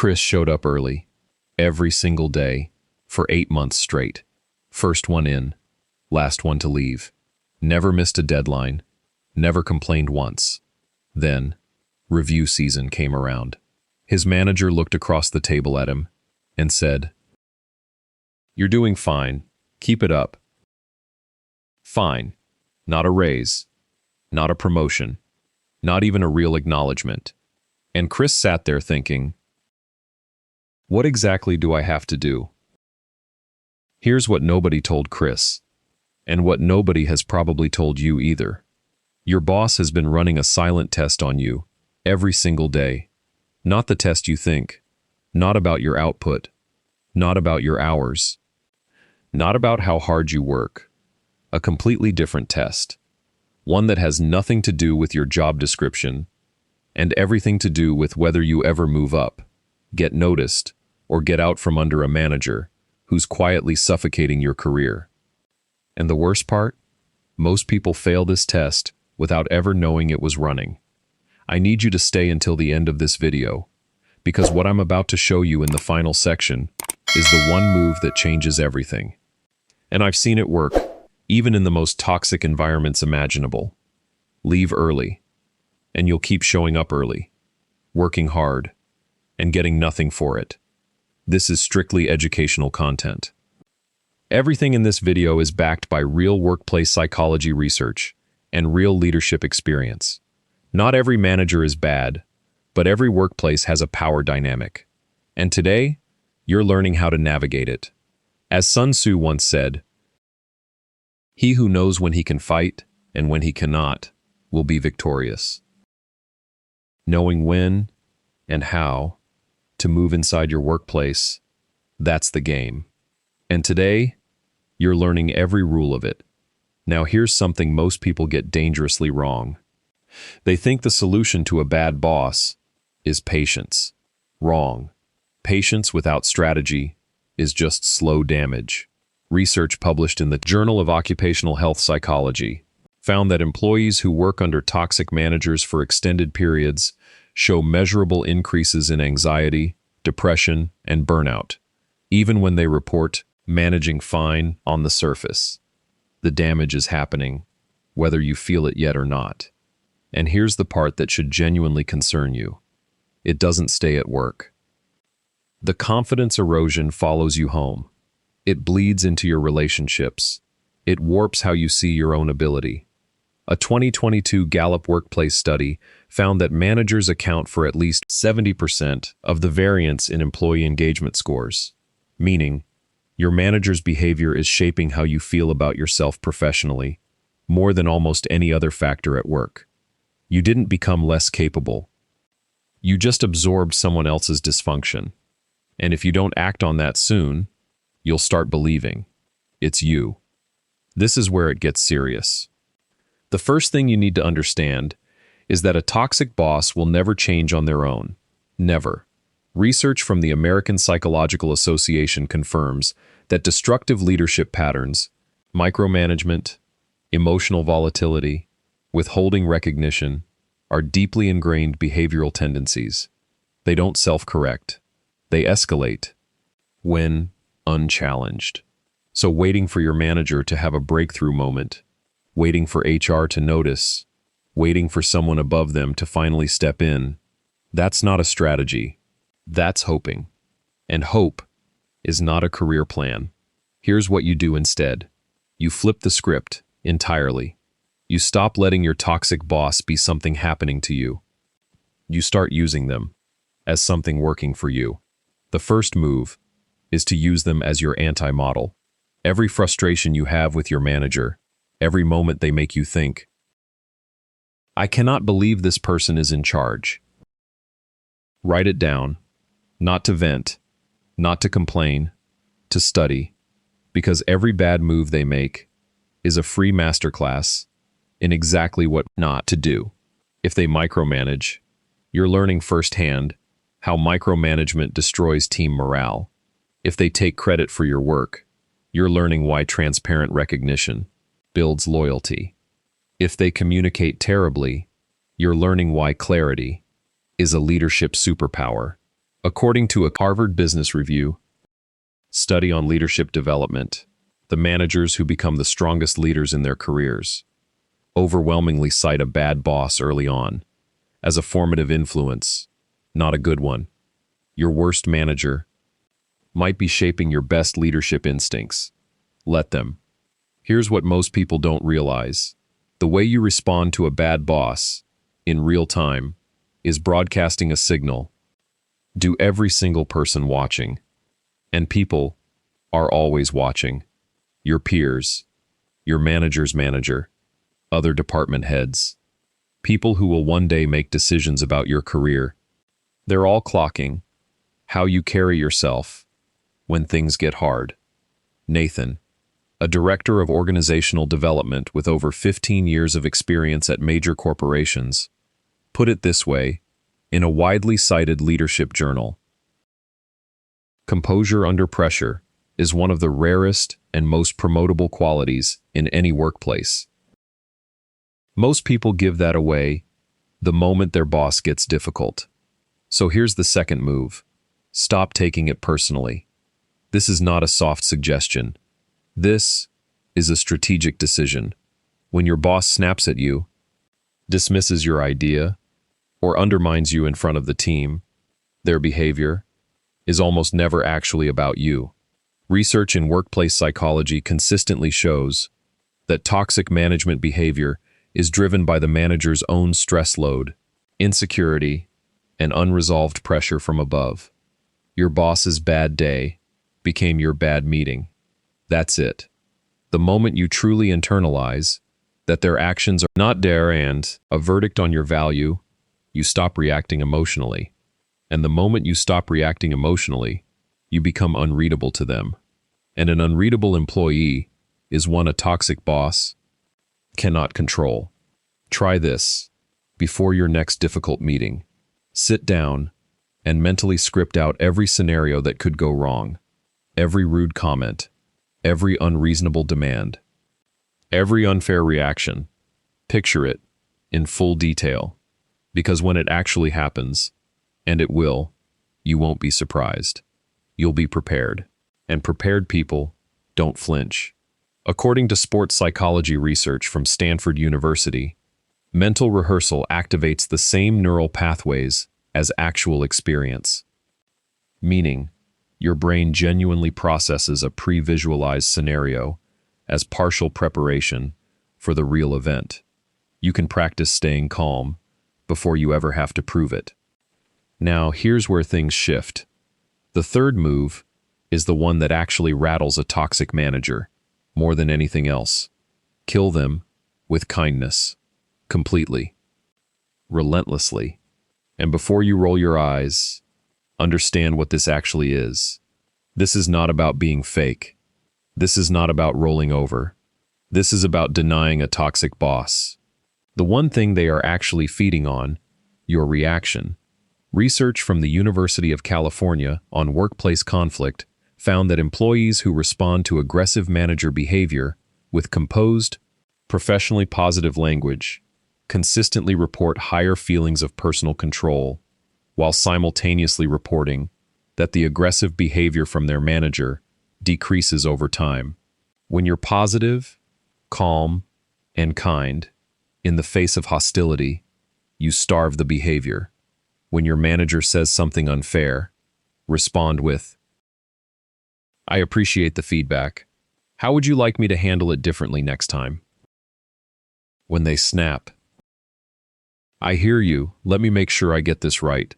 Chris showed up early, every single day, for 8 months straight. First one in, last one to leave. Never missed a deadline, never complained once. Then, review season came around. His manager looked across the table at him and said, "You're doing fine. Keep it up." Fine. Not a raise. Not a promotion. Not even a real acknowledgement. And Chris sat there thinking, what exactly do I have to do? Here's what nobody told Chris, and what nobody has probably told you either. Your boss has been running a silent test on you every single day. Not the test you think, not about your output, not about your hours, not about how hard you work. A completely different test. One that has nothing to do with your job description and everything to do with whether you ever move up, get noticed, or get out from under a manager who's quietly suffocating your career. And the worst part? Most people fail this test without ever knowing it was running. I need you to stay until the end of this video, because what I'm about to show you in the final section is the one move that changes everything. And I've seen it work, even in the most toxic environments imaginable. Leave early, and you'll keep showing up early, working hard, and getting nothing for it. This is strictly educational content. Everything in this video is backed by real workplace psychology research and real leadership experience. Not every manager is bad, but every workplace has a power dynamic. And today, you're learning how to navigate it. As Sun Tzu once said, "He who knows when he can fight and when he cannot will be victorious." Knowing when and how to move inside your workplace, that's the game. And today, you're learning every rule of it. Now here's something most people get dangerously wrong. They think the solution to a bad boss is patience. Wrong. Patience without strategy is just slow damage. Research published in the Journal of Occupational Health Psychology found that employees who work under toxic managers for extended periods show measurable increases in anxiety, depression, and burnout, even when they report managing fine on the surface. The damage is happening, whether you feel it yet or not. And here's the part that should genuinely concern you. It doesn't stay at work. The confidence erosion follows you home. It bleeds into your relationships. It warps how you see your own ability. A 2022 Gallup workplace study found that managers account for at least 70% of the variance in employee engagement scores, meaning your manager's behavior is shaping how you feel about yourself professionally, more than almost any other factor at work. You didn't become less capable. You just absorbed someone else's dysfunction. And if you don't act on that soon, you'll start believing it's you. This is where it gets serious. The first thing you need to understand is that a toxic boss will never change on their own. Never. Research from the American Psychological Association confirms that destructive leadership patterns, micromanagement, emotional volatility, withholding recognition, are deeply ingrained behavioral tendencies. They don't self-correct. They escalate when unchallenged. So waiting for your manager to have a breakthrough moment, waiting for HR to notice, waiting for someone above them to finally step in, that's not a strategy. That's hoping. And hope is not a career plan. Here's what you do instead. You flip the script entirely. You stop letting your toxic boss be something happening to you. You start using them as something working for you. The first move is to use them as your anti-model. Every frustration you have with your manager, every moment they make you think, "I cannot believe this person is in charge." Write it down, not to vent, not to complain, to study, because every bad move they make is a free masterclass in exactly what not to do. If they micromanage, you're learning firsthand how micromanagement destroys team morale. If they take credit for your work, you're learning why transparent recognition builds loyalty. If they communicate terribly, you're learning why clarity is a leadership superpower. According to a Harvard Business Review study on leadership development, the managers who become the strongest leaders in their careers overwhelmingly cite a bad boss early on as a formative influence, not a good one. Your worst manager might be shaping your best leadership instincts. Let them. Here's what most people don't realize. The way you respond to a bad boss in real time is broadcasting a signal to every single person watching. And people are always watching. Your peers, your manager's manager, other department heads, people who will one day make decisions about your career. They're all clocking how you carry yourself when things get hard. Nathan, a director of organizational development with over 15 years of experience at major corporations, put it this way in a widely cited leadership journal. Composure under pressure is one of the rarest and most promotable qualities in any workplace. Most people give that away the moment their boss gets difficult. So here's the second move. Stop taking it personally. This is not a soft suggestion. This is a strategic decision. When your boss snaps at you, dismisses your idea, or undermines you in front of the team, their behavior is almost never actually about you. Research in workplace psychology consistently shows that toxic management behavior is driven by the manager's own stress load, insecurity, and unresolved pressure from above. Your boss's bad day became your bad meeting. That's it. The moment you truly internalize that their actions are not there and a verdict on your value, you stop reacting emotionally. And the moment you stop reacting emotionally, you become unreadable to them. And an unreadable employee is one a toxic boss cannot control. Try this before your next difficult meeting. Sit down and mentally script out every scenario that could go wrong, every rude comment, every unreasonable demand, every unfair reaction. Picture it in full detail, because when it actually happens, and it will, you won't be surprised. You'll be prepared. And prepared people don't flinch. According to sports psychology research from Stanford University, mental rehearsal activates the same neural pathways as actual experience. Meaning, your brain genuinely processes a pre-visualized scenario as partial preparation for the real event. You can practice staying calm before you ever have to prove it. Now, here's where things shift. The third move is the one that actually rattles a toxic manager more than anything else. Kill them with kindness, completely, relentlessly. And before you roll your eyes, understand what this actually is. This is not about being fake. This is not about rolling over. This is about denying a toxic boss the one thing they are actually feeding on, your reaction. Research from the University of California on workplace conflict found that employees who respond to aggressive manager behavior with composed, professionally positive language consistently report higher feelings of personal control, while simultaneously reporting that the aggressive behavior from their manager decreases over time. When you're positive, calm, and kind in the face of hostility, you starve the behavior. When your manager says something unfair, respond with, "I appreciate the feedback. How would you like me to handle it differently next time?" When they snap, "I hear you, let me make sure I get this right."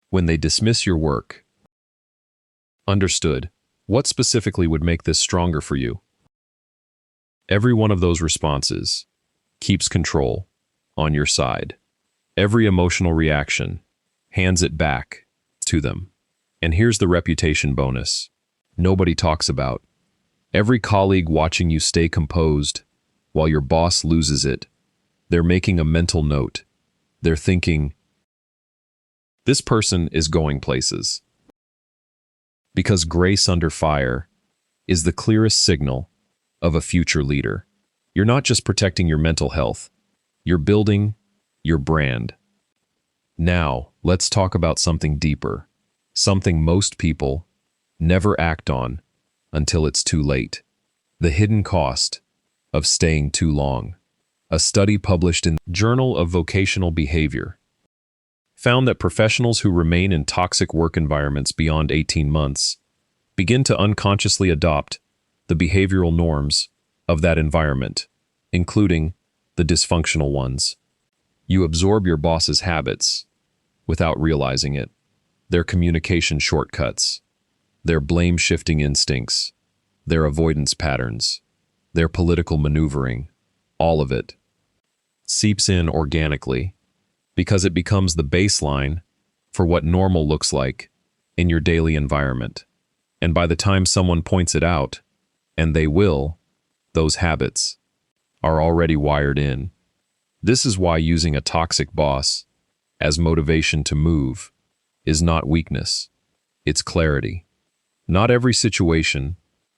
When they dismiss your work, "Understood. What specifically would make this stronger for you?" Every one of those responses keeps control on your side. Every emotional reaction hands it back to them. And here's the reputation bonus nobody talks about. Every colleague watching you stay composed while your boss loses it, they're making a mental note. They're thinking, this person is going places. Because grace under fire is the clearest signal of a future leader. You're not just protecting your mental health, you're building your brand. Now, Let's talk about something deeper, something most people never act on until it's too late. The hidden cost of staying too long. A study published in the Journal of Vocational Behavior found that professionals who remain in toxic work environments beyond 18 months begin to unconsciously adopt the behavioral norms of that environment, including the dysfunctional ones. You absorb your boss's habits without realizing it, their communication shortcuts, their blame-shifting instincts, their avoidance patterns, their political maneuvering, all of it seeps in organically because it becomes the baseline for what normal looks like in your daily environment. And by the time someone points it out, and they will, those habits are already wired in. This is why using a toxic boss as motivation to move is not weakness, it's clarity. Not every situation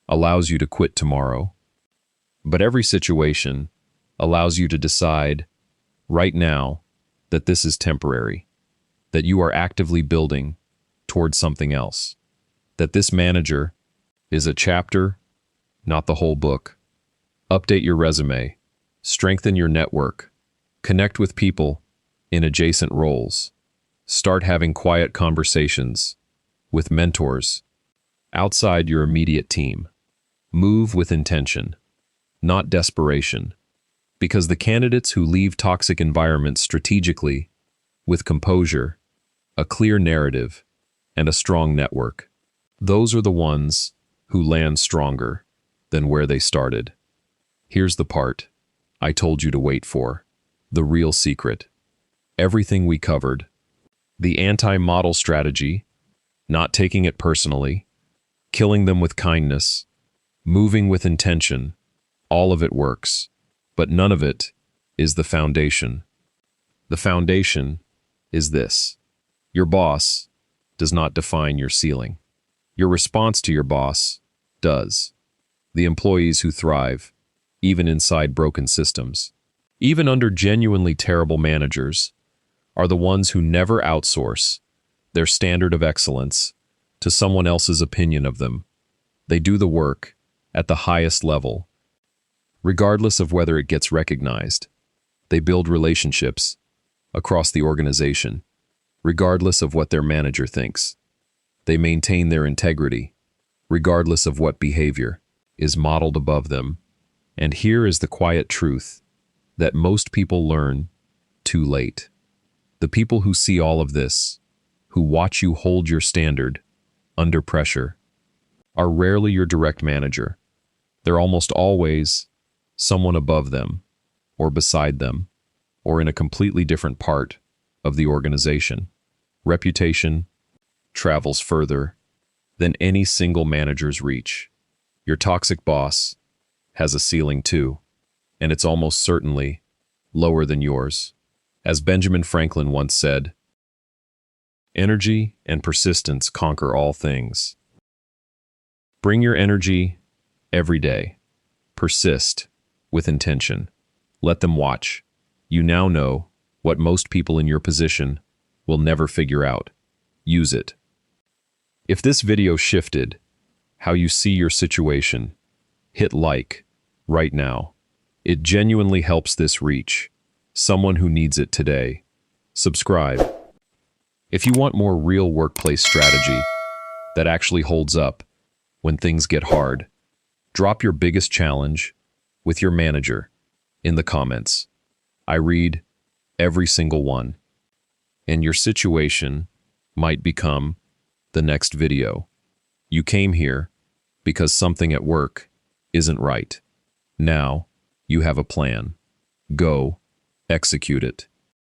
allows you to quit tomorrow, but every situation allows you to decide right now that this is temporary, that you are actively building towards something else, that this manager is a chapter, not the whole book. Update your resume, strengthen your network, connect with people in adjacent roles, start having quiet conversations with mentors outside your immediate team. Move with intention, not desperation, because the candidates who leave toxic environments strategically, with composure, a clear narrative, and a strong network, those are the ones who land stronger than where they started. Here's the part I told you to wait for, the real secret. Everything we covered, the anti-model strategy, not taking it personally, killing them with kindness, moving with intention, all of it works, but none of it is the foundation. The foundation is this: your boss does not define your ceiling. Your response to your boss does. The employees who thrive, even inside broken systems, even under genuinely terrible managers, are the ones who never outsource their standard of excellence to someone else's opinion of them. They do the work at the highest level, regardless of whether it gets recognized. They build relationships across the organization, regardless of what their manager thinks. They maintain their integrity, regardless of what behavior is modeled above them. And here is the quiet truth that most people learn too late. The people who see all of this, who watch you hold your standard under pressure, are rarely your direct manager. They're almost always someone above them, or beside them, or in a completely different part of the organization. Reputation travels further than any single manager's reach. Your toxic boss has a ceiling too, and it's almost certainly lower than yours. As Benjamin Franklin once said, "Energy and persistence conquer all things." Bring your energy every day. Persist with intention. Let them watch. You now know what most people in your position will never figure out. Use it. If this video shifted how you see your situation, hit like right now. It genuinely helps this reach someone who needs it today. Subscribe. If you want more real workplace strategy that actually holds up when things get hard, drop your biggest challenge with your manager in the comments. I read every single one, and your situation might become the next video. You came here because something at work isn't right. Now you have a plan. Go execute it.